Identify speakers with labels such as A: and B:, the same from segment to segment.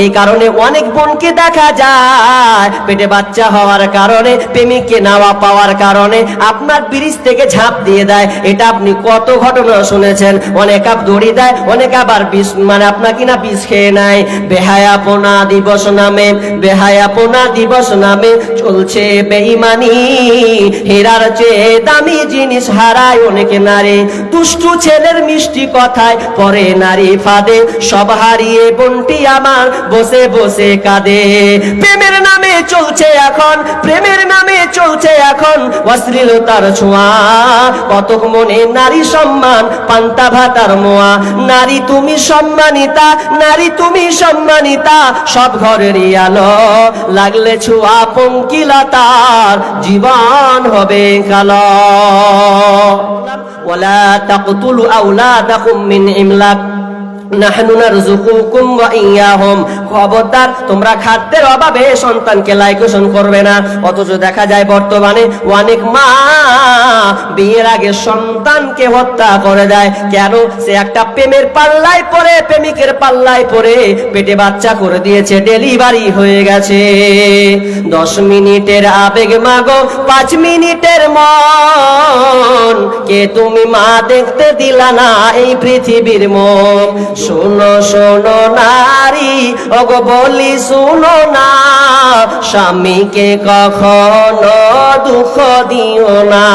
A: এই কারণে অনেক বোনকে দেখা যায় পেটে বাচ্চা হওয়ার কারণে, প্রেমিককে নাওয়া পাওয়ার কারণে আপনার ব্রিজ থেকে ঝাঁপ দিয়ে দেয়। এটা আপনি কত ঘটনা শুনেছেন। অনেক আপ দড়ি দেয়, অনেক আবার বিষ আপনাকে না বিষ খেয়ে নেয়। বেহায়াপনা দিবস নামে, বেহায়াপনা দিবস নামে চলছে বেঈমানি। হীরার চেয়ে দামি জিনিস হারায় অনেক নারী। দুষ্টু ছেলের মিষ্টি কথায় পরে নারী ফাঁদে, সব হারিয়ে বোনটি আমার বসে বসে কাঁদে। প্রেমের নামে চলছে এখন, প্রেমের নামে চলছে এখন অশ্লীলতার ছোঁয়া। কতক মনে নারী সম্মান পান্তা ভাতার মোয়া। নারী তুমি সম্মানিতা, নারী তুমি সম্মানিতা, সব ঘরেরই আলো। লাগলে ছোঁয়া পঙ্কিলতার জীবন হবে কালো। ওয়ালা তাকতুলু আওলাদাকুম মিন ইমলাক নাহনু নারযুকুকুম ওয়া ইয়াহুম। খবরদার তোমরা খাদ্যের অভাবে সন্তানকে লাইকেশন করবে না। অথচ দেখা যায় বর্তমানে অনেক মা বিয়ের আগে সন্তানকে হত্যা করে দেয়। কেন? সে একটা প্রেমের পাল্লায় পড়ে, প্রেমিকের পাল্লায় পড়ে পেটে বাচ্চা করে দিয়েছে, ডেলিভারি হয়ে গেছে। 10 মিনিটের আবেগ মাগো 5 মিনিটের মন, কে তুমি মা দেখতে দিলা না এই পৃথিবীর মুখ। শোনো শোনো নারী ওগো বলি শোনো না, স্বামীকে কখনো দুঃখ দিও না।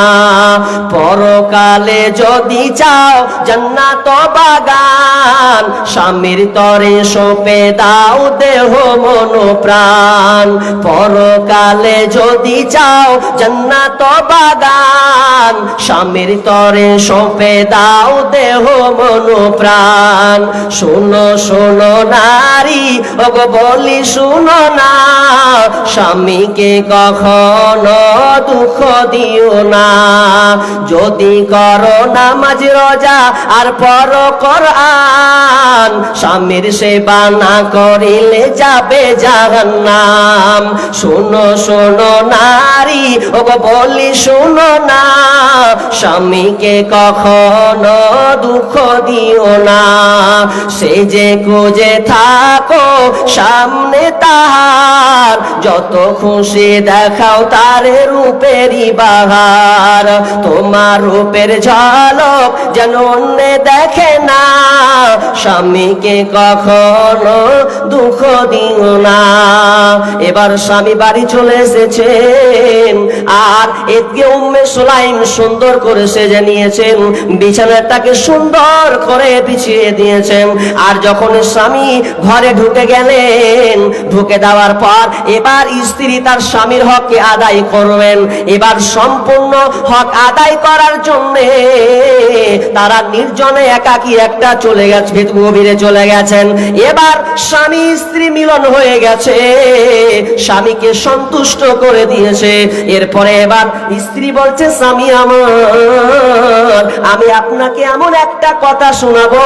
A: পরকালে যদি চাও জান্নাত বাগান, স্বামীর তরে সঁপে দাও দেহ মন প্রাণ। পরকালে যদি চাও জান্নাত বাগান, স্বামীর তরে সঁপে দাও দেহ মন প্রাণ। শোনো শোনো নারী ওগো বলি শোনো না, স্বামীকে কখনো দুঃখ দিও না। যদি করো নামাজ রোজা আর পড়ো কোরআন, স্বামীর সেবা না করিলে যাবে জাহান্নাম। শোনো শোনো নারী ওগো বলি শোনো না, স্বামীকে কখনো দুঃখ দিও না। সে যে খুঁজে থাকো সামনে তাহার, যত খুশি দেখাও তার রূপেরই বাহার। তোমার রূপের ঝলক যেন অন্য দেখে না, স্বামীকে কখনো দুঃখ দিও না। এবার স্বামী বাড়ি চলে এসেছেন, আর এদিকে উম্মে সুলাইম সুন্দর করে সেজে নিয়েছেন, বিছানাটাকে সুন্দর করে বিছিয়ে দিয়েছেন। আর যখন স্বামী ঘরে ঢুকে গেলেন, ঢুকে দেওয়ার পর এবার স্ত্রী তার স্বামীর হককে আদায় করবেন। এবার সম্পূর্ণ হক আদায় করার জন্য তারা নির্জনে একাকী একটা চলে গেছে, গভীরে চলে গেছেন। এবার স্বামী স্ত্রী মিলন হয়ে গেছে, স্বামীকে সন্তুষ্ট করে দিয়েছে। এরপরে এবার স্ত্রী বলছে, স্বামী আমার, আমি আপনাকে এমন একটা কথা শোনাবো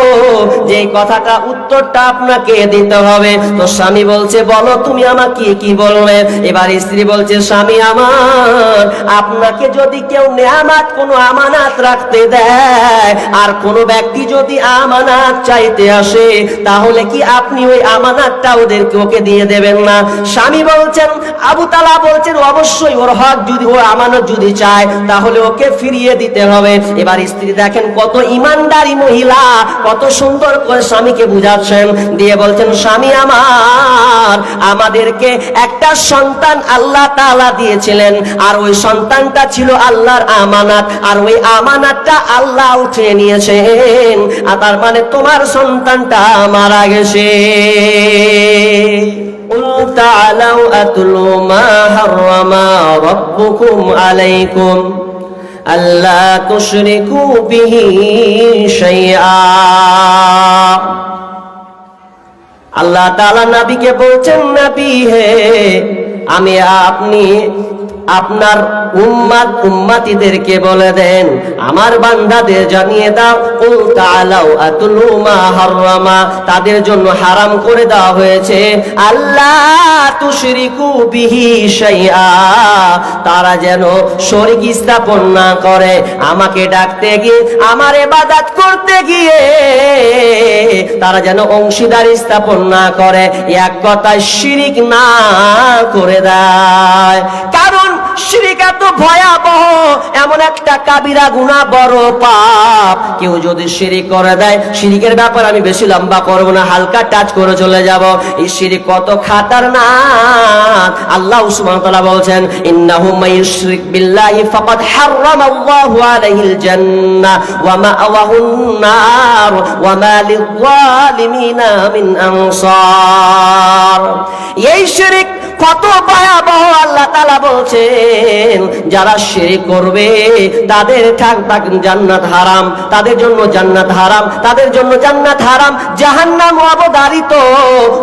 A: যে কথাটা উত্তরটা আপনাকে দিতে হবে। তো স্বামী বলছে, বলো তুমি আমাকে কি বলবে। এবার স্ত্রী বলছে, স্বামী আমার, আপনাকে যদি কেউ নেয়ামত কোনো আমানত রাখতে দেয়, আর কোনো ব্যক্তি যদি আমানত চাইতে আসে, তাহলে কি আপনি ওই আমানতটা ওকে দিয়ে দেবেন না? স্বামী বলছেন, আবু তালা বলছেন, অবশ্যই ওর হক যদি, ও আমানত যদি চায় তাহলে ওকে ফিরিয়ে দিতে হবে। এবার স্ত্রী দেখেন কত ইমানদারি মহিলা, কত সুন্দর করে স্বামীকে বুঝাচ্ছেন, দিয়ে বলছেন, স্বামী আমার, আমাদেরকে একটা সন্তান আল্লাহ তাআলা দিয়েছিলেন, আর ওই সন্তানটা ছিল আল্লাহর আমানত, আর ওই আমানতটা আল্লাহ উঠিয়ে নিয়েছেন। আর তার মানে তোমার সন্তানটা মারা গেছে। تعالوا أتلوا ما حرم ربكم عليكم ألا تشركوا به شيئا। আল্লাহ তাআলা নবীকে বলছেন, নবী হে, আমি আপনি আপনার উম্মতিদেরকে বলে দেন, আমার বান্দাদের জানিয়ে দাও, কুল তাআলাউ আতুলু মা হারামা, তাদের জন্য হারাম করে দেওয়া হয়েছে আল্লাহ তুশরিকু বিহি শাইআ, তারা যেন শরীক স্থাপন না করে, আমাকে ডাকতে গিয়ে, আমার ইবাদত করতে গিয়ে তারা যেন অংশীদারি স্থাপন না করে, এক কথায় শিরিক না করে দেয়। কারণ শিরিক এত ভয়াবহ, এমন একটা কাবিরা গুনাহ, বড় পাপ। কেউ যদি শিরিক করে দেয়, শিরিকের ব্যাপারে আমি বেশি লম্বা করব না, হালকা টাচ করে চলে যাব। এই শিরিক কত খাতারনাক। আল্লাহ সুবহানাহু ওয়া তাআলা বলছেন, ইন্নাহু মাইয়ুশরিক বিল্লাহি ফাকাদ হারামাল্লাহু আলাইহিল জান্নাহ ওয়া মা'ওয়াহুন নার ওয়া মা লিয-যালিমিনা মিন আনসার। এই শিরিক কত ভয়াবহ আল্লাহ তাআলা বলছেন, যারা শিরক করবে তাদের জান্নাত হারাম, তাদের জন্য জান্নাত হারাম, তাদের জন্য জান্নাত হারাম, জাহান্নাম অবধারিত।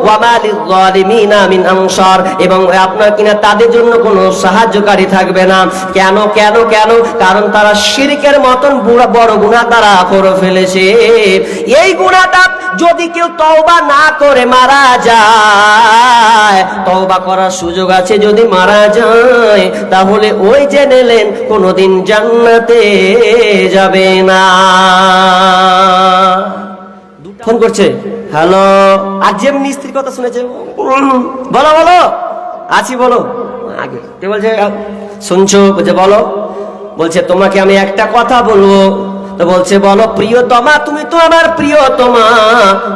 A: ওয়া মা লিয-যালিমিনা মিন আনসার, এবং আপনার কিনা তাদের জন্য কোনো সাহায্যকারী থাকবে না। কেন কেন কেন? কারণ তারা শিরকের মতন বড় গুনাহ তারা করে ফেলেছে। এই গুনাহটা যদি কেউ তওবা না করে মারা যায়, তওবা করার সুযোগ আছে, যদি মারা যায় তাহলে ওই যে নিলেন কোনোদিন জান্নাতে যাবে না। ফোন করছে, হ্যালো, আর যে মিস্ত্রির কথা শুনেছে, বলো বলো, আছি বলো। আগে কে বলছে, শুনছো? বলছে বলো। বলছে তোমাকে আমি একটা কথা বলবো। তো বলছে বলো। প্রিয়তমা, তুমি তো আমার প্রিয়তমা,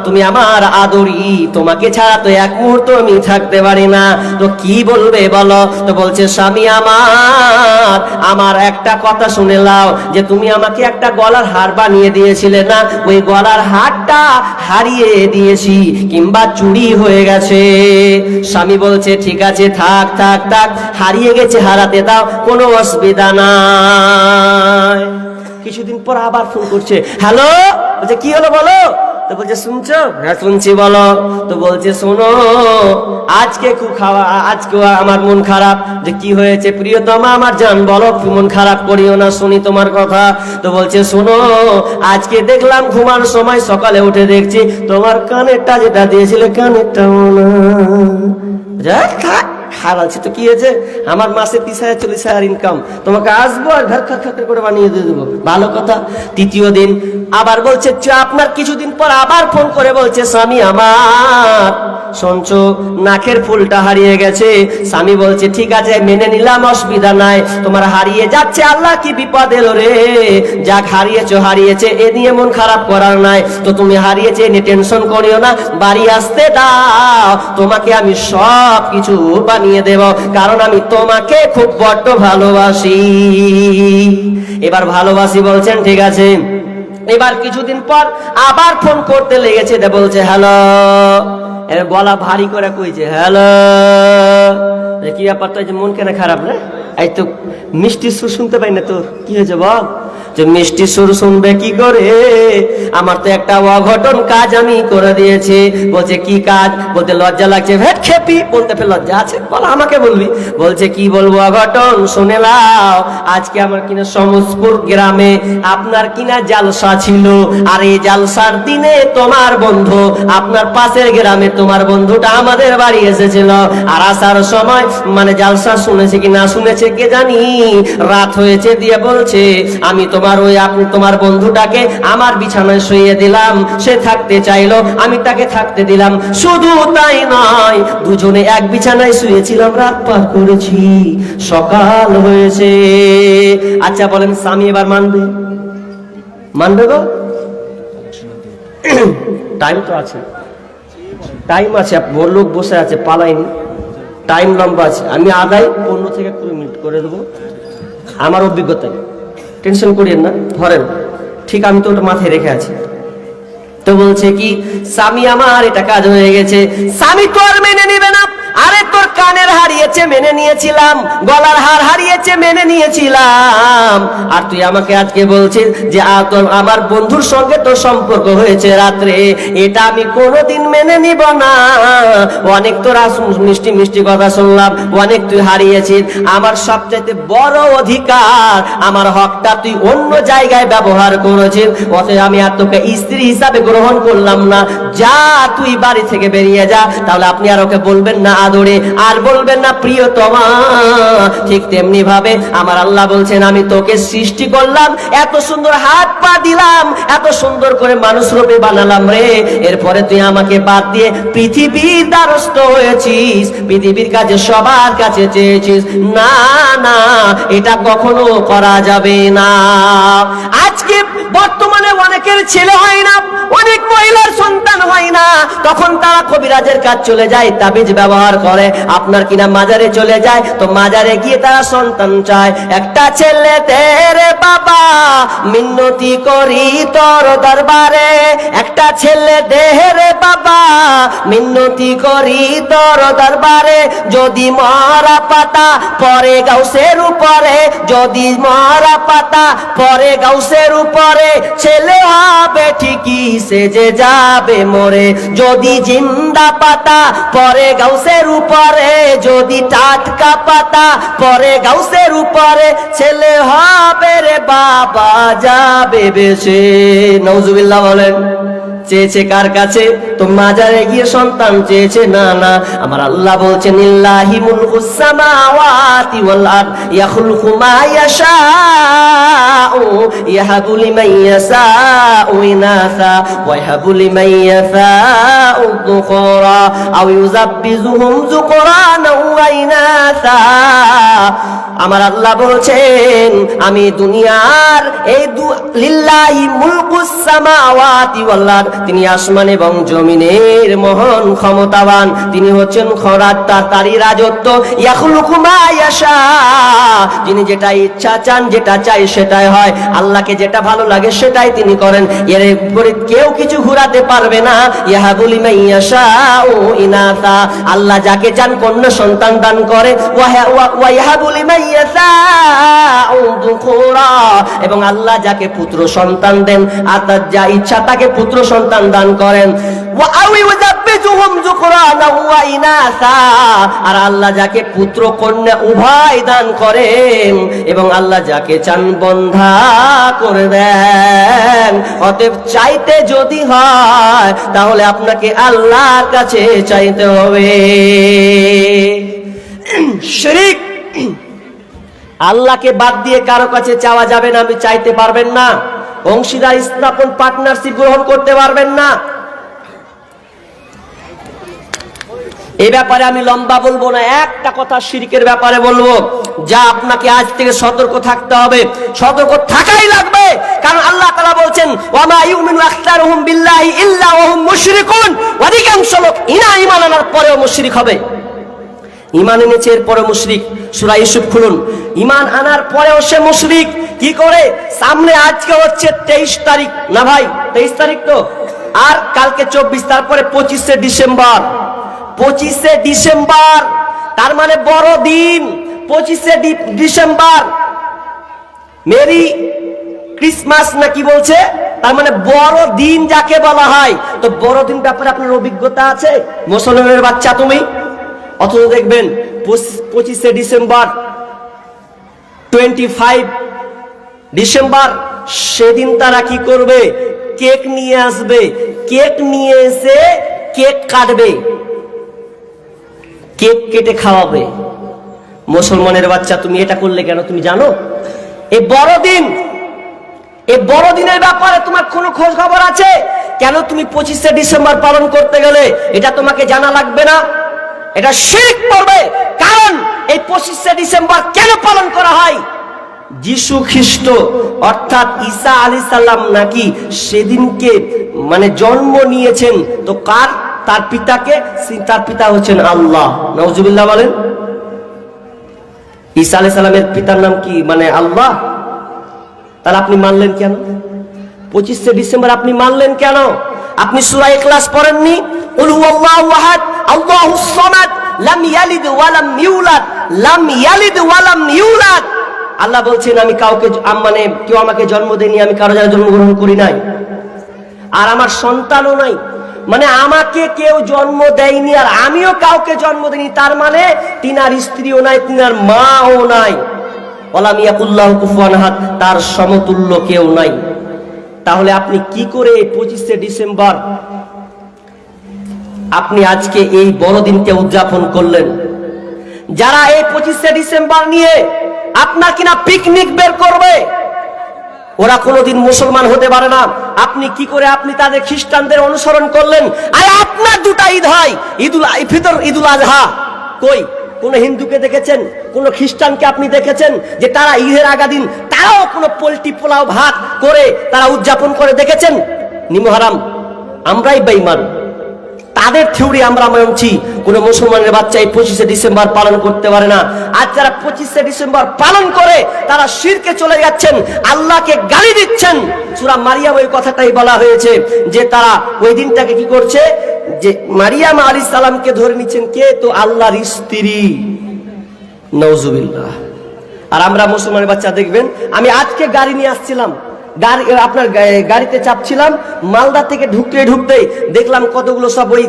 A: তুমি আমার আদরি, তোমাকে ছাড়া তো এক মুহূর্ত আমি থাকতে পারি না। তো কি বলবে বলো? তো বলছে স্বামী আমার একটা কথা শুনে নাও, যে তুমি আমাকে একটা গলার হার বানিয়ে দিয়েছিলে না, ওই গলার হারটা হারিয়ে দিয়েছি, কিংবা চুরি হয়ে গেছে। স্বামী বলছে ঠিক আছে, থাক থাক থাক, হারিয়ে গেছে, হারাতে দাও, কোনো অসুবিধা নাই। কিছুদিন পর আবার ফোন করছে, হ্যালো। বলছে কি হলো বলো। তো বলছে শুনছো? হ্যাঁ শুনছি, বলো। তো বলছে শোনো, আজকে আমার মন খারাপ। যে কি হয়েছে প্রিয়তমা আমার জান, বলো, মন খারাপ করিও না, শুনি তোমার কথা। তো বলছে শোনো, আজকে দেখলাম ঘুমানোর সময়, সকালে উঠে দেখছি তোমার কানেরটা যেটা দিয়েছিলে, কানেরটাও না। হারাচ্ছি তো কি হয়েছে, আমার মাসে 30,000-40,000 ইনকাম, তোমাকে আসবো আর ঘর খাট করে বানিয়ে দিয়ে দেবো, ভালো কথা। তৃতীয় দিন আবার বলছে, আপনার কিছুদিন পর আবার ফোন করে বলছে, স্বামী আমার শুনছো, নাকের ফুলটা হারিয়ে গেছে। স্বামী বলছে ঠিক আছে, মেনে নিলাম, অসুবিধা নাই, তোমার হারিয়ে যাচ্ছে, আল্লাহ কি বিপদ এলো রে, যাক হারিয়েছে, এ নিয়ে মন খারাপ করার নাই। তো তুমি হারিয়েছে এ নিয়ে টেনশন করিও না, বাড়ি আসতে দাও, তোমাকে আমি সব কিছু বানিয়ে দেব, কারণ আমি তোমাকে খুব বড্ড ভালোবাসি। এবার ভালোবাসি বলছেন, ঠিক আছে। এবার কিছুদিন পর আবার ফোন করতে লেগেছে, বলছে হ্যালো, গলা ভারী করে কইছে, হ্যালো, কি ব্যাপার, তো মন কেন খারাপ রে? এই তো মিষ্টি সুর শুনতে পাই না, তোর কি হয়েছে বল? যে মিষ্টি সুর শুনবে কি করে, আমার তো একটা অঘটন কাজ আমি করে দিয়েছি। বলছে কি কাজ? বলতে লজ্জা লাগছে, ভেট খেপি, বলতে ফের লজ্জা আছে, বল আমাকে বলবি। বলছে কি বলবো অঘটন, শুনে নাও। আজকে আমার কিনা সমসপুর গ্রামে আপনার কিনা জালসা ছিল, আর এই জালসার দিনে তোমার বন্ধু, আপনার পাশের গ্রামে তোমার বন্ধুটা আমাদের বাড়ি এসেছিল, আর আসার সময় মানে জালসা শুনেছে কি না শুনেছে কে জানি, রাত হয়েছে, দিয়ে বলছে আমি তোমার বন্ধুটাকে আমার বিছানায় শুইয়ে দিলাম, সে থাকতে চাইলো, আমি তাকে থাকতে দিলাম। শুধু তাই নয়, দুজনে এক বিছানায় শুয়েছিলাম, রাত পার করেছি, সকাল হয়েছে। আচ্ছা বলেন, স্বামী এবার মানবে গো? টাইম তো আছে, টাইম আছে, লোক বসে আছে, পালাইনি, টাইম লম্বা আছে, আমি আদায় 15 থেকে 20 মিনিট করে দেবো, আমার অভিজ্ঞতায়, টেনশন করিয়েন না, ধরেন ঠিক, আমি তো ওটা মাথায় রেখে আছি। তো বলছে কি, স্বামী আমার এটা কাজ হয়ে গেছে, স্বামী তো আর মেনে নিবে না, আরে তোর কানের হারিয়েছে মেনে নিয়েছিলাম, গলার হার হারিয়েছে মেনে নিয়েছিলাম, আর তুই আমাকে আজকে বলছিস যে তোর আমার বন্ধুর সঙ্গে তোর সম্পর্ক হয়েছে রাত্রে, এটা আমি কোনোদিন মেনে নিব না। অনেক তোরা মিষ্টি মিষ্টি কথা শুনলাম, অনেক তুই হারিয়েছিস, আমার সবচাইতে বড় অধিকার, আমার হকটা তুই অন্য জায়গায় ব্যবহার করেছিস, অতএব আমি আর তোকে স্ত্রী হিসাবে গ্রহণ করলাম না, যা তুই বাড়ি থেকে বেরিয়ে যা। তাহলে আপনি আর ওকে বলবেন না আদরে, আর বলবেন না প্রিয়তমা। ঠিক তেমনি ভাবে আমার আল্লাহ বলছেন আমি তোকে সৃষ্টি করলাম, এত সুন্দর হাত পা দিলাম, এত সুন্দর করে মানুষ রূপে বানালাম রে, এরপরে তুই আমাকে বাদ দিয়ে পৃথিবীর দ্বারস্থ হয়েছিস, পৃথিবীর কাছে সবার কাছে চেয়েছিস। না না, এটা কখনো করা যাবে না। আজকে বর্তমানে অনেকের ছেলে হয় না, অনেক মহিলার সন্তান হয় না, তখন তারা কবিরাজের কাজ চলে যায়, তাবিজ ব্যবহার করে, আপনার কিনা মাজারে চলে যায়, তো মাজারে গিয়ে তারা সন্তান চায়। একটা ছেলে তেরে বাবা মিন্নতি করি তোর দরবারে, একটা ছেলে দেহরে বাবা মিন্নতি করি তোর দরবারে, যদি মরা পাতা পরে গাউসের উপরে, যদি মরা পাতা পরে গাউসের উপরে, ছেলে হবে ঠিকই সেজে যাবে মরে, যদি জিন্দা পাতা পরে গাউসের উপরে, যদি টাটকা পাতা পরে গাউসের উপরে, ছেলে হবে রে বাবা যাবে বেশে। নাউজুবিল্লাহ বলেন। চেয়েছে কার কাছে? তো মাজারে গিয়ে সন্তান চেয়েছে? না না, আমার আল্লাহ বলছেন লিল্লাহি মুলকুস সামাওয়াতি ওয়াল আরদ ইয়াখলুকু মা ইয়াশাউ ইয়াহাবু লিমান ইয়াশাউ ইনাসা ওয়া ইয়াহাবু লিমান ইয়াশাউ যুকরা আও ইউযাব্বিজুহুম যুকরানা ওয়া ইনাসা। আমার আল্লাহ বলছেন আমি দুনিয়ার এই লিল্লাহি মুলকুস সামাওয়াতি ওয়াল আরদ, তিনি আসমান এবং জমিনের মহান ক্ষমতাবান, তিনি হচ্ছেন তারই রাজত্ব। ইয়াখলুকু মা ইয়াশা, যিনি যেটা ইচ্ছা চান, যেটা চাই সেটাই হয়, আল্লাহকে যেটা ভালো লাগে সেটাই তিনি করেন, এর উপরে কেউ কিছু ঘুরাতে পারবে না। ইয়াহাবু লিমান ইয়াশাউ ইনাসা, আল্লাহ যাকে চান কন্যা সন্তান দান করে, ওয়া ইয়াহাবু লিমান ইয়াশাউ যুকুরা, এবং আল্লাহ যাকে পুত্র সন্তান দেন, আর তার যা ইচ্ছা তাকে পুত্র সন্তান দান করেন। আর আল্লাহ যাকে পুত্র কন্যা উভয় দান করেন, এবং আল্লাহ যাকে চান বন্ধা করে দেন। অতএব চাইতে যদি হয় তাহলে আপনাকে আল্লাহর কাছে চাইতে হবে। শিরক, আল্লাহকে বাদ দিয়ে কারো কাছে চাওয়া যাবে না, আপনি চাইতে পারবেন না, অংশীদার স্থাপন পার্টনারশিপ গ্রহণ করতে পারবেন না। এই ব্যাপারে আমি লম্বা বলবো না, একটা কথা শিরকের ব্যাপারে বলবো, যা আপনাকে আজ থেকে সতর্ক থাকতে হবে, সতর্ক থাকাই লাগবে। কারণ আল্লাহ তাআলা বলছেন ওয়ামা ইউমিনু আকতারুহুম বিল্লাহি ইল্লা ওয়া হুম মুশরিকুন, অধিকাংশ লোক ঈমান আনার পরেও মুশরিক হবে। ঈমান এনেছে এরপরে মুশরিক। সূরা ইউসুফ খুলুন, ঈমান আনার পরেও সে মুশরিক। কি করে? সামনে আজকে হচ্ছে 23 তারিখ না ভাই, 23 তারিখ তো, আর কালকে 24, তারপরে 25শে ডিসেম্বর। 25শে ডিসেম্বর তার মানে বড় দিন। 25শে ডিসেম্বর মেরি ক্রিসমাস না কি বলছে, তার মানে বড় দিন যাকে বলা হয়। তো বড় দিন ব্যাপারে আপনার অভিজ্ঞতা আছে? মুসলমানের বাচ্চা তুমি, অথচ দেখবেন 25শে ডিসেম্বর, 25 ডিসেম্বর, সেদিন তারা কি করবে? কেক নিয়ে আসবে, কেক নিয়ে এসে কেক কাটবে, কেক কেটে খাওয়াবে। মুসলমানের বাচ্চা তুমি এটা করলে কেন? তুমি জানো এই বড়দিন, এই বড়দিনের ব্যাপারে তোমার কোনো খোঁজ খবর আছে? কেন তুমি 25শে ডিসেম্বর পালন করতে গেলে এটা তোমাকে জানা লাগবে না? এটা শিরক পড়বে। কারণ এই 25শে ডিসেম্বর কেন পালন করা হয়? যিশু খ্রিস্ট অর্থাৎ ঈসা আলাইহিস সালাম নাকি সেদিনকে মানে জন্ম নিয়েছেন। তো কার? তার পিতাকে, তার পিতা হচ্ছেন আল্লাহ। নাউজুবিল্লাহ বলেন। ঈসা আলাইহিস সালামের পিতার নাম কি? মানে আল্লাহ। তাহলে আপনি মানলেন কেন 25শে ডিসেম্বর? আপনি মানলেন কেন? আপনি সূরা ইখলাস পড়েননি? কুল হুয়াল্লাহু আহাদ আল্লাহুস সামাদ লাম ইয়ালিদ ওয়া লাম ইউলাদ, লাম ইয়ালিদ ওয়া লাম ইউলাদ। আল্লাহ বলছেন আমি কাউকে মানে কেউ আমাকে জন্ম দেয়নি, আমি কারো জায়গায় জন্মগ্রহণ করি নাই, আর আমার সন্তানও নাই। মানে আমাকে কেউ জন্ম দেয়নি আর আমিও কাউকে জন্ম দিইনি, তার মানে তিনার স্ত্রীও নাই, তিনার মাও নাই। ওয়ালাম ইয়াকুল্লাহু কুফুয়ান আহাদ, তার সমতুল্য কেউ নাই। তাহলে আপনি কি করে 25শে ডিসেম্বর আপনি আজকে এই বড়দিনকে উদযাপন করলেন? যারা এই 25শে ডিসেম্বর নিয়ে আপনার কিনা পিকনিক বের করবে, ওরা কোনোদিন মুসলমান হতে পারে না। আপনি কি করে আপনি তাদের খ্রিস্টানদের অনুসরণ করলেন? আর আপনার দুটা ঈদ হয়, ঈদুল ফিতর, ঈদুল আজহা। কই কোন হিন্দুকে দেখেছেন, কোন খ্রিস্টানকে আপনি দেখেছেন যে তারা ঈদের আগা দিন তারাও কোনো পোল্ট্রি পোলাও ভাত করে তারা উদযাপন করে দেখেছেন? নিমহারাম, আমরাই বেঈমান। তাদের থিওরি আমরা মানছি, কোন মুসলমানের বাচ্চা এই 25শে ডিসেম্বর পালন করতে পারে না। আজ যারা 25শে ডিসেম্বর পালন করে তারা শিরকে চলে যাচ্ছেন, আল্লাহকে গালি দিচ্ছেন। সূরা মারিয়াম ওই কথাটাই বলা হয়েছে যে তারা ওই দিনটাকে কি করছে, যে মারিয়াম আলাইহিস সালামকে ধরে নিচ্ছেন কে, তো আল্লাহর স্ত্রী, নাউজুবিল্লাহ। আর আমরা মুসলমানের বাচ্চা দেখবেন, আমি আজকে গাড়ি নিয়ে আসছিলাম, আপনার গাড়িতে চাপছিলাম, মালদা থেকে ঢুকতেই দেখলাম কতগুলো সব ওই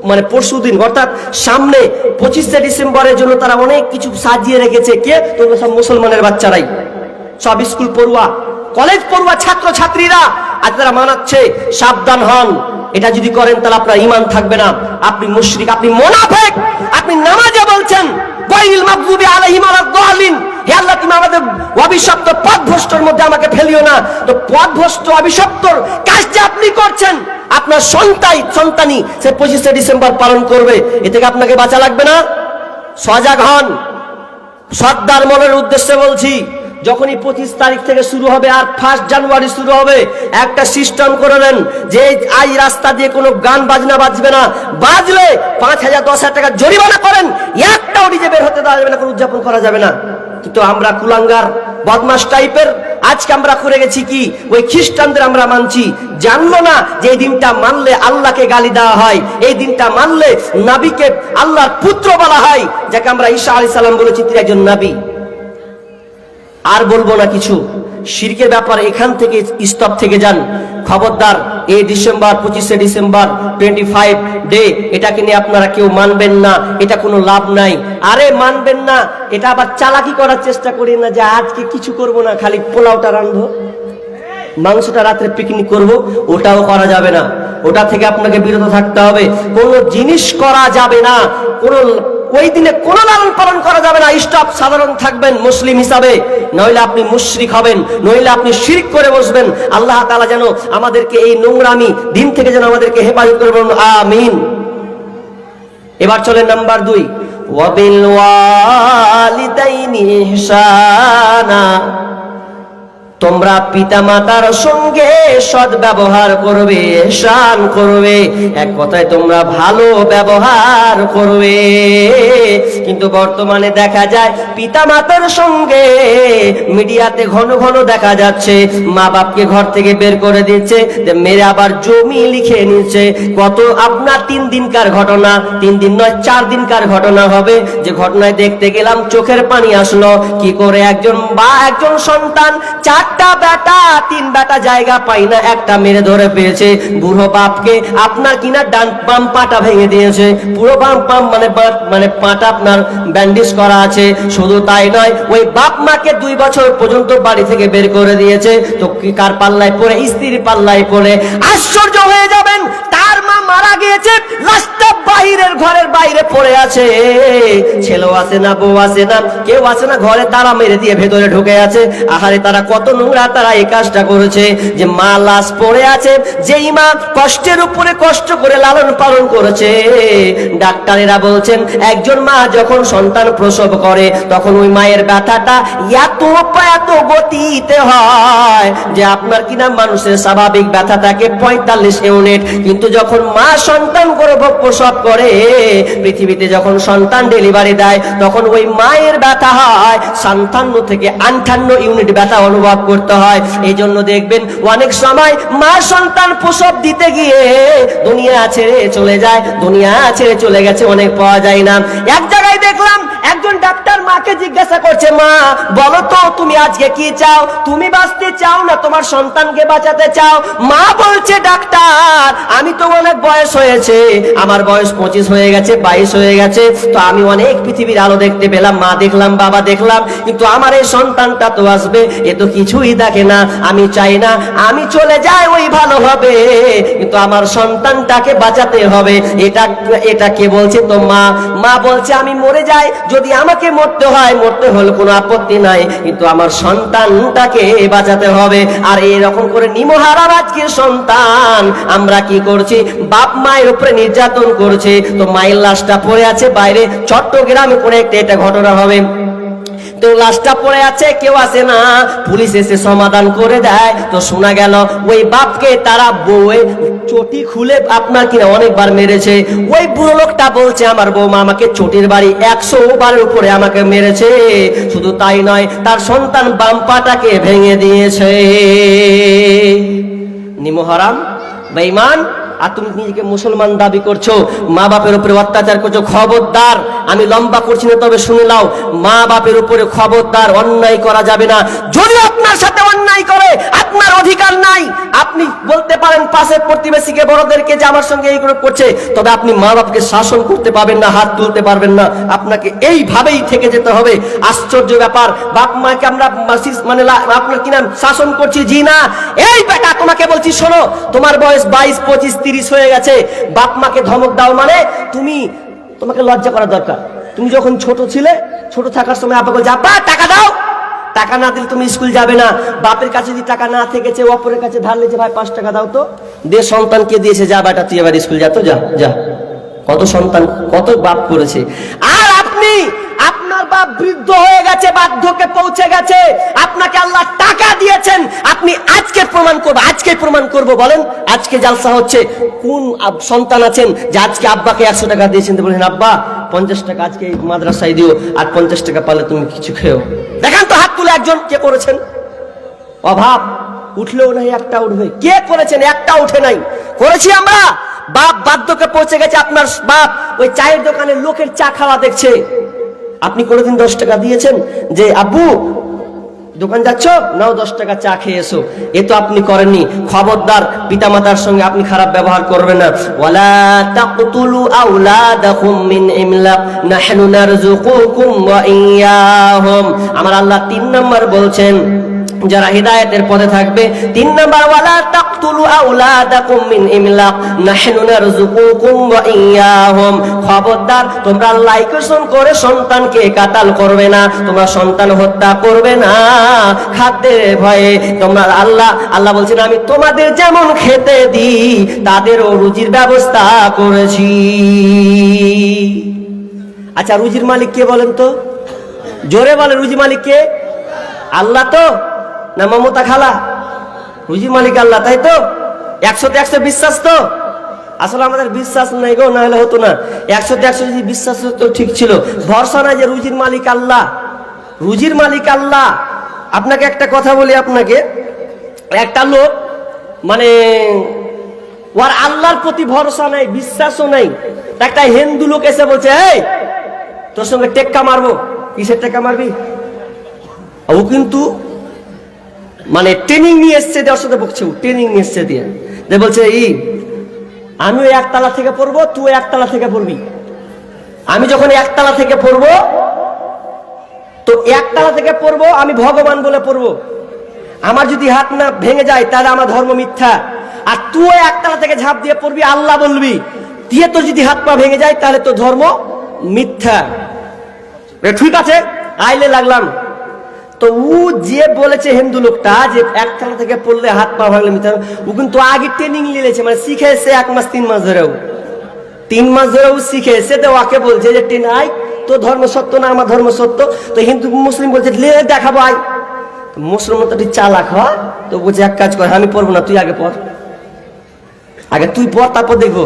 A: মানে পরশুদিন অর্থাৎ সামনে 25শে ডিসেম্বরের জন্য তারা অনেক কিছু সাজিয়ে রেখেছে। কে? তো সব মুসলমানের বাচ্চারাই, সব স্কুল পড়ুয়া, কলেজ পড়ুয়া ছাত্র ছাত্রীরা। আজ তারা মানাচ্ছে, সাবধান হন। এটা যদি করেন তাহলে আপনার ঈমান থাকবে না, আপনি মুশরিক, আপনি মুনাফিক। আপনি নামাজে বলছেন গায়রিল মাগদুবি আলাইহিম ওয়ালাদ-দাল্লিন, হে আল্লাহ তুমি আমাদের অভিশপ্ত পথভ্রষ্টর মধ্যে আমাকে ফেলিও না। তো পথভ্রষ্ট অভিশপ্তর কাজ যে আপনি করছেন, আপনার সন্তানি সে 25শে ডিসেম্বর পালন করবে, এ থেকে আপনাকে বাঁচা লাগবে না? সজাগ হন। সর্দার মনের উদ্দেশ্যে বলছি, যখনই 25 তারিখ থেকে শুরু হবে আর 1 জানুয়ারি শুরু হবে, একটা সিস্টেম করে নেন যে আজ রাস্তা দিয়ে কোনো গান বাজনা বাজবে না, বাজলে 5,000 10,000 টাকা জরিমানা করেন, একটাও ডিজে বের হতে দেওয়া যাবে না, কোনো উদযাপন করা যাবে না। কিন্তু আমরা কুলাঙ্গার বদমাশ টাইপের আজকে আমরা করে গেছি কি, ওই খ্রিস্টানদের আমরা মানছি। জানলো না যে এই দিনটা মানলে আল্লাহকে গালি দেওয়া হয়, এই দিনটা মানলে নবীকে আল্লাহর পুত্র বলা হয়, যাকে আমরা ঈসা আলাইহিস সালাম বলেছি তিনি একজন নবী। আর বলবো না কিছু, শিরকের ব্যাপার এখান থেকে স্টপ থেকে যান। খবরদার, এই ডিসেম্বর 25শে ডিসেম্বর 25 ডে, এটাকে নিয়ে আপনারা কেউ মানবেন না, এটা কোনো লাভ নাই। আরে মানবেন না, এটা আবার চালাকি করার চেষ্টা করি না যে আজকে কিছু করব না, খালি পোলাওটা রাঁধবো, মাংসটা রাত্রে পিকনিক করব, ওটাও করা যাবে না। ওটা থেকে আপনাকে বিরত থাকতে হবে। কোনো জিনিস করা যাবে না, কোনো ওই দিনে কোনো লালন পালন করা যাবে না। স্টপ, সাধারণ থাকবেন মুসলিম হিসাবে, নইলে আপনি মুশরিক হবেন, নইলে আপনি শিরক করে বসবেন। আল্লাহ তাআলা যেন আমাদেরকে এই নোংরামি দিন থেকে যেন আমাদেরকে হেফাজত করে, বলুন আমিন। এবার চলেন নাম্বার 2, ওয়াবিল ওয়ালিদাইনি ইহসানা। তোমরা পিতামাতার সঙ্গে সৎ ব্যবহার করবে, ihsan করবে, এক কথায় তোমরা ভালো ব্যবহার করবে। কিন্তু বর্তমানে দেখা যায় পিতামাতার সঙ্গে মিডিয়াতে ঘন ঘন দেখা যাচ্ছে মা বাপকে ঘর থেকে বের করে দিচ্ছে, মেরে আবার জমি লিখে নিচ্ছে। কত আপনার 3 দিনকার ঘটনা, 3 দিন নয় 4 দিনকার ঘটনা হবে, যে ঘটনায় দেখতে গেলাম চোখের পানি আসলো। কি করে একজন সন্তান 4টা বেটা, 3 বেটা জায়গা পাই না, একটা মেরে ধরে পেয়েছে। বুড়ো বাপকে আপনার কিনা ডান বাম পাটা ভেঙে দিয়েছে, পুরো বাম মানে পাটা আপনার ব্যান্ডেজ করা আছে। শুধু তাই নয়, ওই বাপ মাকে 2 বছর পর্যন্ত বাড়ি থেকে বের করে দিয়েছে। তো কার পাল্লায় পড়ে? স্ত্রীর পাল্লায় পড়ে। আশ্চর্য হয়ে যাবেন, তার মা মারা গিয়েছে, লাশটা বাহিরের ঘরের বাইরে পড়ে আছে, ছেলেও আছে না, বউ আছে না, কেউ আছে না, ঘরে তারা মেরে দিয়ে ভেতরে ঢুকে আছে। আহারে তারা কত নোংরা, তারা এই কাজটা করেছে যে মা লাশ পড়ে আছে, যেই মা কষ্টের উপরে কষ্ট করে লালন পালন করেছে। ডাক্তারেরা বলছেন একজন মা যখন যখন সন্তান প্রসব করে তখন ওই মায়ের ব্যথাটা এত গতিতে হয় যে আপনার কিনা মানুষের স্বাভাবিক ব্যথা থাকে 45 ইউনিট, কিন্তু যখন মা সন্তান গর্ভ প্রসব করে, পৃথিবীতে যখন সন্তান ডেলিভারি দেয়, তখন ওই মায়ের ব্যথা হয় 57 থেকে 58 ইউনিট ব্যথা অনুভব করতে হয়। এই জন্য দেখবেন অনেক সময় মা সন্তান প্রসব দিতে গিয়ে দুনিয়া ছেড়ে চলে যায়, দুনিয়া ছেড়ে চলে গেছে, অনেক পাওয়া যায় না। এক জায়গায় দেখলাম একজন ডাক্তার মাকে জিজ্ঞাসা করছে, মা বলো তো তুমি আজকে কি চাও, তুমি বাঁচতে চাও না তোমার সন্তানকে বাঁচাতে চাও? মা বলছে, ডাক্তার আমি তো অনেক বয়স হয়েছে, আমার বয়স 25 হয়ে গেছে, 22 হয়ে গেছে, তো আমি অনেক পৃথিবীর আলো দেখতে পেলাম, মা দেখলাম, বাবা দেখলাম, কিন্তু আমার এই সন্তানটা তো আসবে, এ তো কিছুই দেখে না, আমি চাই না আমি চলে যাই, ওই ভালো হবে, কিন্তু আমার সন্তানটাকে বাঁচাতে হবে। এটা কে বলছে? তো মা বলছে, আমি মরে যাই, যদি আমাকে মরতে হয় মরতে হলে কোনো আপত্তি নাই, কিন্তু আমার সন্তানটাকে বাঁচাতে হবে। আর এরকম করে নিমহারার আজকের সন্তান আমরা কি করছি? বাপ মায়ের উপরে নির্যাতন করছে। তো মায়ের লাশটা পড়ে আছে বাইরে, চট্টগ্রামে করে এটা ঘটনা হবে, তো লাশটা পড়ে আছে, কেউ আসে না, পুলিশ এসে সমাধান করে দেয়। তো শোনা গেল ওই বাপকে তারা বউয়ে চটি খুলে আপনার কিনা অনেকবার মেরেছে। ওই বুড়ো লোকটা বলছে, আমার বৌমা আমাকে চটির বাড়ি 100 বারের উপরে আমাকে মেরেছে, শুধু তাই নয় তার সন্তান বাম পাটাকে ভেঙে দিয়েছে। নিমহারাম, বেঈমান, আর তুমি নিজেকে মুসলমান দাবি করছো, মা বাপের উপরে অত্যাচার করছো, খবরদার। আমি লম্বা করছি না, তবে শুনে নাও, মা বাপের উপরে খবরদার অন্যায় করা যাবে না। যদি আপনার সাথে অন্যায় করে আপনার অধিকার নাই, আপনি বলতে পারেন পাশের প্রতিবেশীকে, বড়দেরকে যে আমার সঙ্গে এইগুলো করছে, তবে আপনি মা বাপকে শাসন করতে পারবেন না, হাত তুলতে পারবেন না, আপনাকে এইভাবেই থেকে যেতে হবে। আশ্চর্য ব্যাপার, বাপ মাকে আমরা মানে আপনার কিনা শাসন করছি, জি না। এই বেটা তোমাকে বলছি, শোনো, তোমার বয়স 22, 25, 30 হয়ে গেছে, বাপ মাকে ধমক দাও মানে তোমাকে লজ্জা করা দরকার। তুমি যখন ছোট ছিলে, ছোট থাকার সময় আব্বা বলছে, আব্বা টাকা দাও, টাকা না দিলে তুমি স্কুল যাবে না। বাপের কাছে যদি টাকা না থেকেছে, অপরের কাছে ধার নিয়েছে, ভাই 5 টাকা দাও তো, দিয়ে সন্তানকে দিয়েছে, যা বেটা তুই এবার স্কুল যা, তো যা যা। কত সন্তান, কত বাপ করেছে। আর আপনি, আপনার বাপ বৃদ্ধ হয়ে গেছে, বার্ধক্যে পৌঁছে গেছে, আপনাকে আল্লাহ টাকা দিয়েছেন, আপনি আজকে প্রমাণ করবো, আজকে প্রমাণ করবো, বলেন আজকে জালসা হচ্ছে, কোন সন্তান আছেন যে আজকে আব্বাকে 100 টাকা দিয়েছেন, বলেন আব্বা 50 টাকা আজকে মাদ্রাসায় দিও, আর 50 টাকা পালে তুমি কিছু খেও। দেখান তো হাত তুলে একজন কে করেছেন? অভাব উঠলেও নাই, একটা উঠবে। কে করেছেন? একটা উঠে নাই। করেছি আমরা। বাপ বার্ধক্যে পৌঁছে গেছে, আপনার বাপ ওই চায়ের দোকানে লোকের চা খাওয়া দেখছে, আপনি কোনোদিন 10 টাকা দিয়েছেন যে আব্বু দোকান যাচ্ছ, নাও 10 টাকা চা খেয়ে এসো? এ তো আপনি করেননি। খবরদার, পিতামাতার সঙ্গে আপনি খারাপ ব্যবহার করবেন না। ওয়ালা তাকতুলু আওলাদাকুম মিন ইমলাক নাহনু নারযুকুকুম ওয়া ইয়্যাহুম। আমার আল্লাহ 3 নাম্বার বলছেন, যারা হিদায়াতের পথে থাকবে, 3 নাম্বার, ওয়ালা তাকতুলু আওলাদাকুম মিন ইমলাক নাহনু নারযুকুকুম ওয়া ইয়্যাহুম। খবরদার, তোমরা লাইকেশন করে সন্তানকে কাতাল করবে না, তোমরা সন্তান হত্যা করবে না খাদ্যের ভয়ে। তোমরা আল্লাহ বলছেন, আমি তোমাদের যেমন খেতে দিই তাদেরও রুজির ব্যবস্থা করেছি। আচ্ছা, রুজির মালিক কে বলেন তো? জোরে বলে, রুজি মালিক কে? আল্লাহ তো না মমতা খালা? রুজি মালিক আল্লাহ, তাই তো? 100তে 100 বিশ্বাস তো? আসলে আমাদের বিশ্বাস নাই গো, না হলে হতো না। 100তে 100 যদি বিশ্বাস হতো ঠিক ছিল। ভরসা নাই যে রুজির মালিক আল্লাহ, রুজির মালিক আল্লাহ। আপনাকে একটা কথা বলি, আপনাকে একটা লোক মানে ওর আল্লাহর প্রতি ভরসা নাই, বিশ্বাসও নাই। একটা হিন্দু লোক এসে বলছে, এই তোর সঙ্গে টেক্কা মারবো। কিসের টেক্কা মারবি? ও কিন্তু মানে ট্রেনিং নিয়ে এসছে, ওর সাথে বকছে, ট্রেনিং নিয়ে এসছে দিয়ে বলছে, আমি ওই একতলা থেকে পড়বো, তুই একতলা থেকে পড়বি। আমি যখন একতলা থেকে পড়বো, তো একতলা থেকে পড়বো, আমি ভগবান বলে পড়বো। আমার যদি হাত না ভেঙে যায় তাহলে আমার ধর্ম মিথ্যা। আর তুই একতলা থেকে ঝাঁপ দিয়ে পড়বি, আল্লাহ বলবি, দিয়ে তোর যদি হাত পা ভেঙে যায় তাহলে তো ধর্ম মিথ্যা। ঠিক আছে, আইলে লাগলাম। তো ও যে বলেছে হিন্দু লোকটা যে একতলা থেকে পড়লে হাত পা ভাঙলে মিথ্যা, ও কিন্তু আগে ট্রেনিং নিয়েছে, মানে শিখেছে 1 মাস 3 মাস ধরেও, 3 মাস ধরেও শিখেছে। তো ওকে বলছে যে তোর ধর্ম সত্য না আমার ধর্ম সত্য? তো হিন্দু মুসলিম বলছে লে দেখাবো আয়। মুসলমান তো ঠিক চালাক হয়, তো বলছে এক কাজ কর, আমি পড়বো না, তুই আগে পড়, আগে তুই পড় তারপর দেখবো।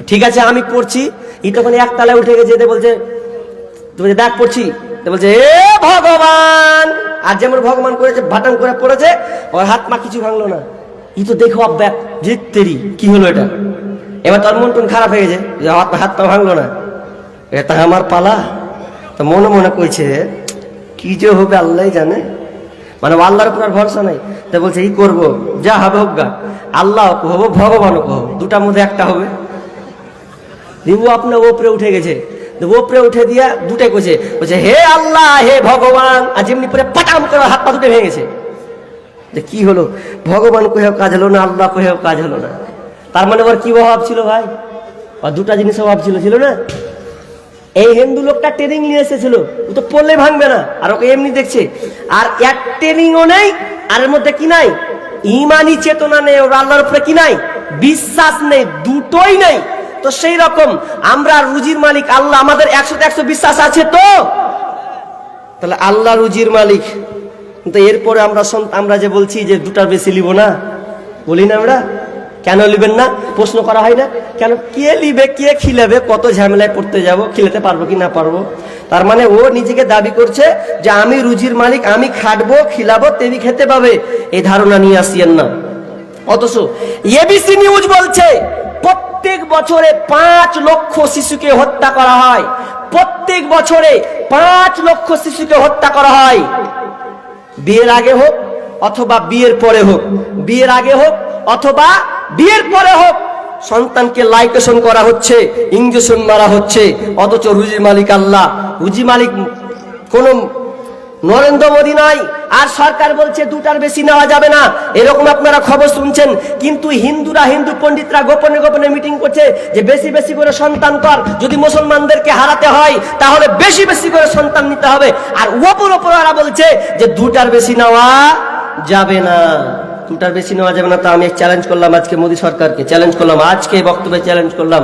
A: ঠিক আছে আমি পড়ছি। ই তখন এক তালায় উঠে গেছে, বলছে দেখ পড়ছি, বলছে এ ভগবান, আর যেমন ভগবান করেছে ভাটাম করে পড়েছে, ওর হাত মা কিছু ভাঙলো না। ই তো দেখো অব্যাক জিতেরি কি হলো এটা। এবার তোর মন টন খারাপ হয়ে গেছে, হাত পা ভাঙলো না, এটা আমার পালা। তো মনে মনে কইছে কি যে হবে আল্লাহ জানে, মানে আল্লাহর উপর আর ভরসা নাই। তা বলছে ই করবো, যা হবে হোক গা, আল্লাহ হবো ভগবানও হবো, দুটার মধ্যে একটা হবে। রিবু আপনার ওপরে উঠে গেছে, ওপরে উঠে দিয়া দুটাই কইছে, বলছে হে আল্লাহ হে ভগবান, আর যেমনি পরে পাটাম করে হাত পা দুটো ভেঙে গেছে। যে কি হলো, ভগবান কহেও কাজ হলো না, আল্লাহ কহেও কাজ হলো না। তার মানে ওর কি অভাব ছিল ভাই, আর দুটা জিনিস অভাব ছিল না। এই হিন্দু লোকটা ট্রেনিং নিয়ে এসেছিল, ও তো পড়লে ভাঙবে না, আর ওকে এমনি দেখছে। আর এক ট্রেনিংও নেই, আর এর মধ্যে কি নাই, ইমানি চেতনা নেই, ওর আল্লাহর উপরে কি নাই, বিশ্বাস নেই, দুটোই নেই। তো সেই রকম আমরা রুজির মালিক আল্লাহ, আমাদের 100-100 বিশ্বাস আছে তো, তাহলে আল্লাহ রুজির মালিক। কিন্তু এরপরে আমরা যে বলছি যে দুটার বেশি লিব না, বলি না আমরা, কেন লিবেন না প্রশ্ন করা হয় না কেন? কে লিবে, কে খিলাবে, কত ঝামেলায় পড়তে যাব, খিলাতে পারবো কি না পারবো। তার মানে ও নিজেকে দাবি করছে যে আমি রুজির মালিক, আমি খাটবো খিলাবো তেবি খেতে পাবে, এই ধারণা নিয়ে আসিয়েন না। অথচ এবিসি নিউজ বলছে প্রত্যেক বছরে 5 লক্ষ শিশুকে হত্যা করা হয়, প্রত্যেক বছরে 5 লক্ষ শিশুকে হত্যা করা হয়। বিয়ের আগে হোক অথবা বিয়ের পরে হোক, বিয়ের আগে হোক অথবা বিয়ের পরে হোক, সন্তানকে লাইকেশন করা হচ্ছে, ইঞ্জেকশন মারা হচ্ছে। অথচ রুজি মালিক আল্লাহ, রুজি মালিক কোন নরেন্দ্র মোদী নয়। আর সরকার বলছে দুটার বেশি নেওয়া যাবে না, এরকম আপনারা খবর শুনছেন। কিন্তু হিন্দুরা, হিন্দু পণ্ডিতরা গোপনে গোপনে মিটিং করছে যে বেশি বেশি করে সন্তান কর, যদি মুসলমানদেরকে হারাতে হয় তাহলে বেশি বেশি করে সন্তান নিতে হবে। আর ওপর ওরা বলছে যে দুটার বেশি নেওয়া যাবে না, দুটার বেশি নেওয়া যাবে না। তা আমি চ্যালেঞ্জ করলাম আজকে মোদী সরকারকে, চ্যালেঞ্জ করলাম আজকে বক্তব্যে চ্যালেঞ্জ করলাম,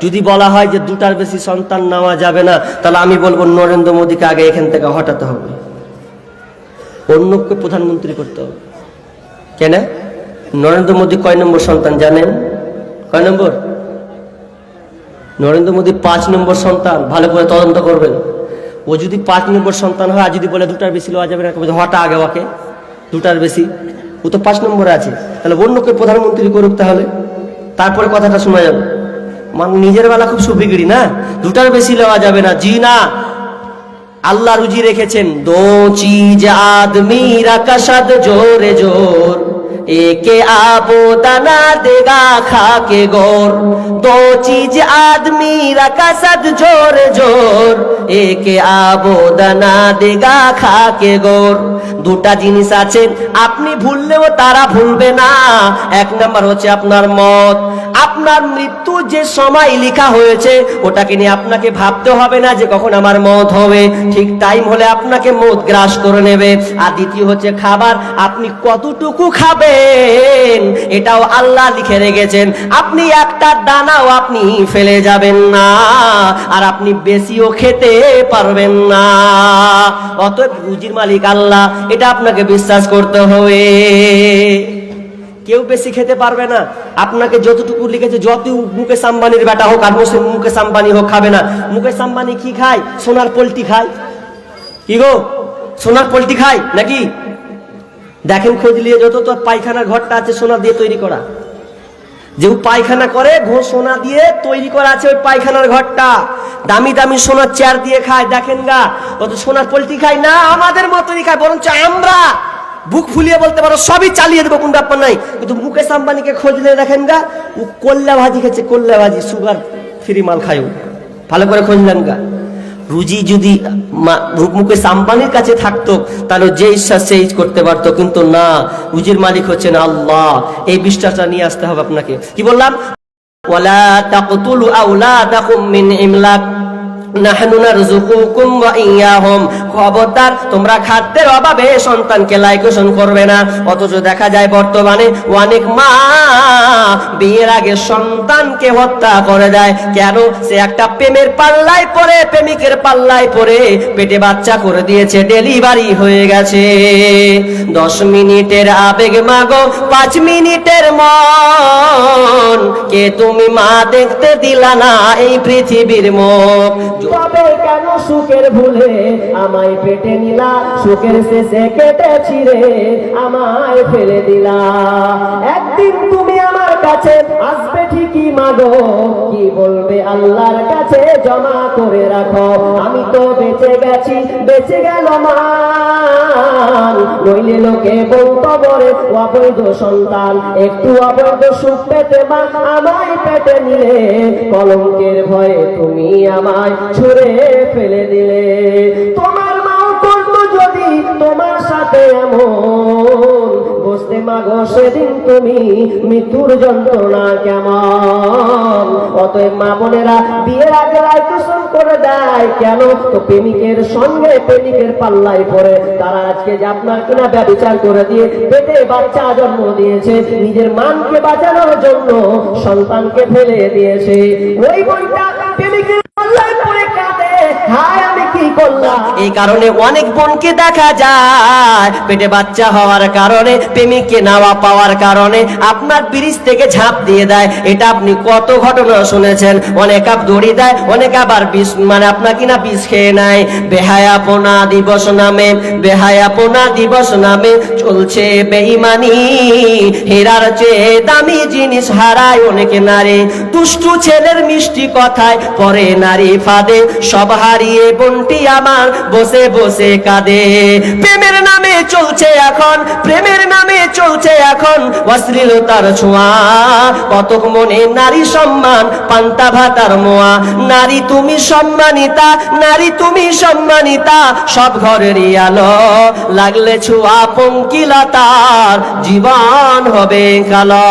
A: যদি বলা হয় যে দুটার বেশি সন্তান নেওয়া যাবে না, তাহলে আমি বলবো নরেন্দ্র মোদীকে আগে এখান থেকে হটাতে হবে, অন্যকে প্রধানমন্ত্রী করতে হবে। কেন? নরেন্দ্র মোদী কয় নম্বর সন্তান জানেন? কয় নম্বর? নরেন্দ্র মোদী 5 নম্বর সন্তান। ভালো করে তদন্ত করবেন। ও যদি 5 নম্বর সন্তান হয়, আর যদি বলে দুটার বেশি লওয়া যাবে না, হটা আগে ওকে, দুটার বেশি, ও তো 5 নম্বরে আছে, তাহলে অন্যকে প্রধানমন্ত্রী করুক, তাহলে তারপরে কথাটা শোনা যাবে। মানে নিজের বেলা খুব সুবিগড়ি না, দুটার বেশি লওয়া যাবে না, জি না। আল্লাহ রুজি রেখেছেন, দো চিজ আদমি রাকাশাদ জোরে জোর, একে আবো দানা দেগা খাকে গোর। দো চিজ আদমি রাকাশাদ জোরে জোর, একে আবো দানা দেগা খাকে গোর। দুটা জিনিস আছে, আপনি ভুললেও তারা ভুলবে না। 1 নাম্বার হচ্ছে আপনার মত, আপনার মৃত্যু যে সময় লেখা হয়েছে ওটাকে নিয়ে আপনাকে ভাবতে হবে না যে কখন আমার মত হবে, ঠিক টাইম হলে আপনাকে মত গ্রাস করে নেবে। আর দ্বিতীয় হচ্ছে খাবার, আপনি কতটুকু খাবেন এটাও আল্লাহ লিখে রেখেছেন, আপনি একটা দানাও আপনি ফেলে যাবেন না, আর আপনি বেশিও খেতে পারবেন না। অতএব রুজির মালিক আল্লাহ, এটা আপনাকে বিশ্বাস করতে হবে। কেউ বেশি খেতে পারবে না, আপনাকে যতটুকু লিখেছে, যত মুকেশ আম্বানির বেটা হোক আর মুকেশ আম্বানি হোক, খাবে না। মুকেশ আম্বানি কি খায়? সোনার পোল্ট্রি খায়। কি গো, সোনার পোল্ট্রি খায় নাকি? দেখেন খোঁজ নিয়ে, যত তোর পায়খানার ঘরটা আছে সোনা দিয়ে তৈরি করা, যে পায়খানা করে সোনা দিয়ে তৈরি করা আছে, ওই পায়খানার ঘরটা দামি দামি সোনার চেয়ার দিয়ে খায়। দেখেন গা, ও তো সোনার পোল্ট্রি খায় না, আমাদের মতনই খায়। বরঞ্চ আমরা বুক ফুলিয়ে বলতে পারো সবই চালিয়ে দেবো, কোন ব্যাপার নাই। কিন্তু মুকেশ আম্বানিকে খোঁজ নিয়ে দেখেন গা, ও কল্যা ভাজি খেছে, কল্যা ভাজি, সুগার ফ্রি মাল খায়। ভালো করে খোঁজ নেন গা। রুজি যদি মুকেশ আম্বানির কাছে থাকতো তাহলে যে ইচ্ছা সেই করতে পারতো, কিন্তু না, রুজির মালিক হচ্ছেন আল্লাহ। এই বিশ্বাসটা নিয়ে আসতে হবে আপনাকে। কি বললাম? ওয়ালা তাকতুলু আওলাদাকুম মিন ইমলাক, নাহনু নারযুকুকুম ওয়া ইয়াহুম, খবরদার তোমরা খাদ্যের অভাবে সন্তানকে লাইকেশন করবে না। অথচ দেখা যায় বর্তমানে অনেক মা বিয়ের আগে সন্তানকে হত্যা করে দেয়। কেন? সে একটা প্রেমের পাল্লায় পড়ে, প্রেমিকের পাল্লায় পড়ে পেটে বাচ্চা করে দিয়েছে, ডেলিভারি হয়ে গেছে। 10 মিনিটের আবেগ মাগো 5 মিনিটের মন, কে তুমি মা দেখতে দিলা না এই পৃথিবীর মুখ। তবে কেন সুখের ভুলে আমায় পেটে নিলা, সুখের শেষে কেটে ছিঁড়ে আমায় ফেলে দিলা। একদিন তুমি আমার কাছে আসবে ঠিকই মাগো, কি বলবে আল্লাহর কাছে জমা করে রাখো। আমি তো বেঁচে গেছি, বেঁচে গেল মান, নইলে লোকে বলতো বলে অবৈধ সন্তান। একটু অবৈধ সুখ পেতে মা আমায় পেটে নিলে, কলঙ্কের ভয়ে তুমি আমায় ছুঁড়ে ফেলে দিলে। তোমার মাও করতো যদি তোমার সাথে এমন, বুঝতে মাগো সেদিন তুমি মৃত্যুর যন্ত্রণা কেমন। অতএব মা বোনেরা বিয়ের আগে লাইকেশন করে দেয় কেন? তো প্রেমিকের সঙ্গে প্রেমিকের পাল্লায় পড়ে তারা আজকে যে আপনার কিনা ব্যভিচার করে দিয়ে পেটে বাচ্চা জন্ম দিয়েছে, নিজের মানকে বাঁচানোর জন্য সন্তানকে ফেলে দিয়েছে। ওই বইটা প্রেমিকের পাল্লায় পড়ে কাঁদে, হায় আমি কি করলাম। এই কারণে অনেক বোনকে দেখা যায় পেটে বাচ্চা হওয়ার কারণে, প্রেমিককে নাওয়া পাওয়ার কারণে আপনার ব্রিজ থেকে ঝাঁপ দিয়ে দেয়। এটা আপনি কত ঘটনা শুনেছেন। অনেক আপ দড়ি দেয়, অনেক আবার বিষ মানে আপনার কিনা বিষ খেয়ে নেয়। বেহায়াপনা দিবস নামে, বেহায়াপনা দিবস নামে চলছে বেঈমানি, হীরার চেয়ে দামি জিনিস হারায় অনেকে নারী। দুষ্টু ছেলের মিষ্টি কথায় পরে নারী ফাঁদে, সব হারিয়ে বোনটি আমার বসে বসে কাঁদে। প্রেমের নামে চলছে এখন, প্রেমের নামে চলছে এখন অশ্লীলতার ছোঁয়া। কতক মনে নারী সম্মান পান্তা ভাতার মোয়া। নারী তুমি সম্মানিতা, নারী তুমি সম্মানিতা, সব ঘরেরই আলো। লাগলে ছোঁয়া পঙ্কিলতার জীবন হবে কালো।